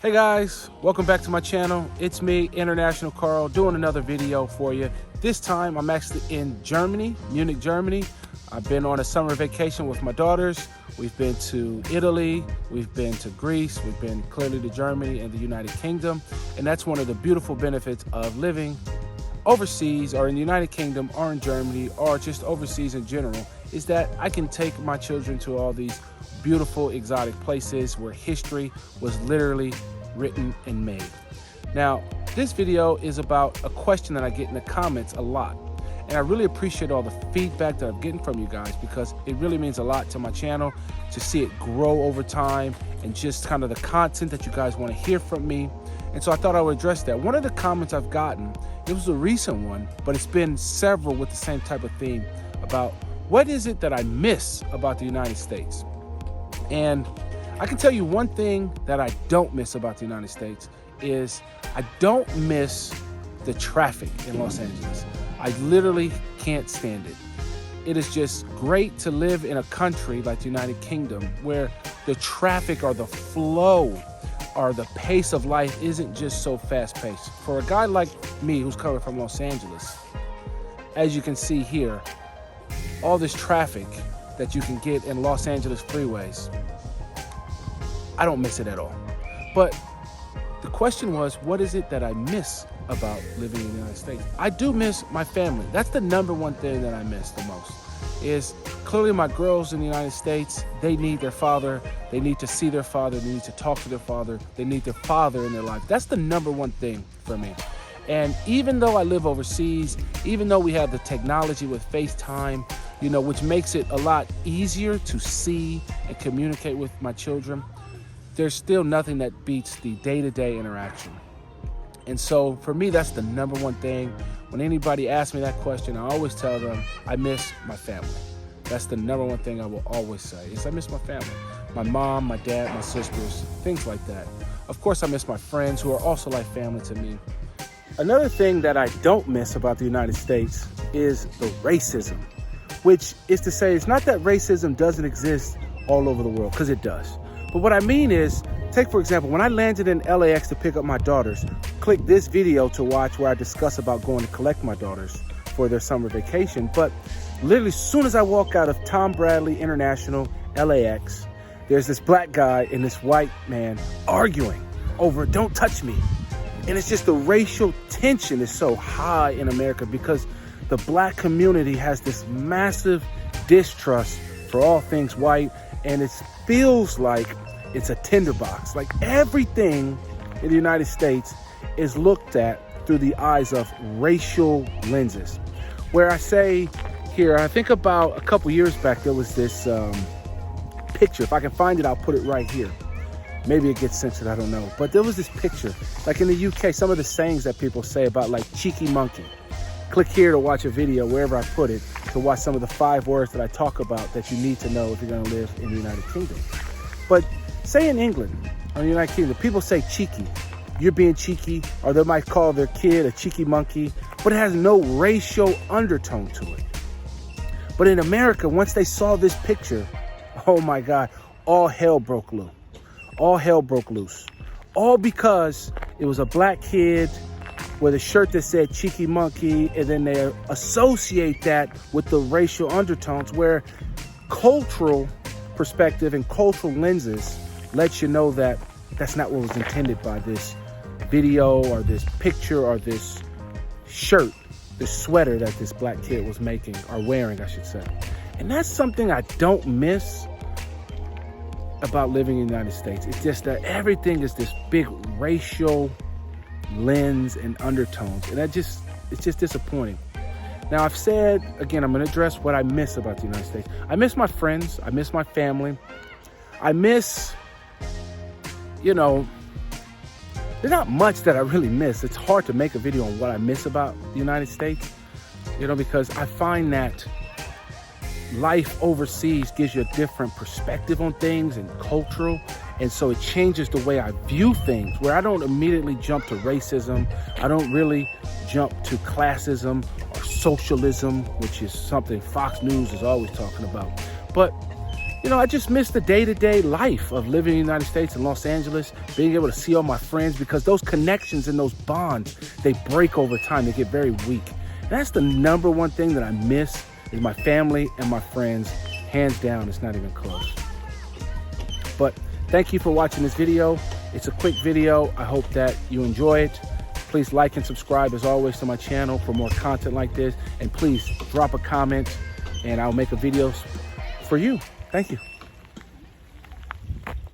Hey guys, welcome back to my channel. It's me, International Carl, doing another video for you. This time I'm actually in Germany, Munich, Germany. I've been on a summer vacation with my daughters. We've been to Italy, we've been to Greece, we've been clearly to Germany and the United Kingdom. And that's one of the beautiful benefits of living overseas or in the United Kingdom or in Germany or just overseas in general, is that I can take my children to all these beautiful exotic places where history was literally written and made. Now, this video is about a question that I get in the comments a lot. And I really appreciate all the feedback that I'm getting from you guys because it really means a lot to my channel to see it grow over time and just kind of the content that you guys want to hear from me. And so I thought I would address that. One of the comments I've gotten, it was a recent one, but it's been several with the same type of theme about what is it that I miss about the United States? And I can tell you one thing that I don't miss about the United States is I don't miss the traffic in Los Angeles. I literally can't stand it. It is just great to live in a country like the United Kingdom where the traffic or the flow or the pace of life isn't just so fast-paced. For a guy like me who's coming from Los Angeles, as you can see here, all this traffic that you can get in Los Angeles freeways, I don't miss it at all. But the question was, what is it that I miss about living in the United States? I do miss my family. That's the number one thing that I miss the most. Is clearly my girls in the United States, they need their father. They need to see their father. They need to talk to their father. They need their father in their life. That's the number one thing for me. And even though I live overseas, even though we have the technology with FaceTime, you know, which makes it a lot easier to see and communicate with my children, there's still nothing that beats the day-to-day interaction. And so for me, that's the number one thing. When anybody asks me that question, I always tell them I miss my family. That's the number one thing I will always say is I miss my family. My mom, my dad, my sisters, things like that. Of course, I miss my friends who are also like family to me. Another thing that I don't miss about the United States is the racism, which is to say it's not that racism doesn't exist all over the world, because it does. But what I mean is, take for example, when I landed in LAX to pick up my daughters, click this video to watch where I discuss about going to collect my daughters for their summer vacation. But literally as soon as I walk out of Tom Bradley International LAX, there's this black guy and this white man arguing over "don't touch me." And it's just the racial tension is so high in America because the black community has this massive distrust for all things white, and it feels like it's a tinderbox. Like everything in the United States is looked at through the eyes of racial lenses. Where I say here, I think about a couple years back, there was this picture. If I can find it, I'll put it right here. Maybe it gets censored, I don't know. But there was this picture, like in the UK, some of the sayings that people say about like cheeky monkey. Click here to watch a video, wherever I put it, to watch some of the 5 words that I talk about that you need to know if you're gonna live in the United Kingdom. But say in England or the United Kingdom, people say cheeky. You're being cheeky, or they might call their kid a cheeky monkey, but it has no racial undertone to it. But in America, once they saw this picture, oh my God, all hell broke loose. All hell broke loose. All because it was a black kid with a shirt that said cheeky monkey, and then they associate that with the racial undertones, where cultural perspective and cultural lenses lets you know that that's not what was intended by this video or this picture or this shirt, this sweater that this black kid was making, or wearing, I should say. And that's something I don't miss about living in the United States. It's just that everything is this big racial lens and undertones, and it's just disappointing. Now, I've said, again, I'm going to address what I miss about the United States. I miss my friends. I miss my family. I miss, you know, there's not much that I really miss. It's hard to make a video on what I miss about the United States, you know, because I find that life overseas gives you a different perspective on things and cultural. And so it changes the way I view things, where I don't immediately jump to racism. I don't really jump to classism or socialism, which is something Fox News is always talking about. But you know, I just miss the day-to-day life of living in the United States in Los Angeles, being able to see all my friends, because those connections and those bonds, they break over time. They get very weak. And that's the number one thing that I miss, is my family and my friends. Hands down, it's not even close. But thank you for watching this video. It's a quick video. I hope that you enjoy it. Please like and subscribe, as always, to my channel for more content like this. And please drop a comment, and I'll make a video for you. Thank you.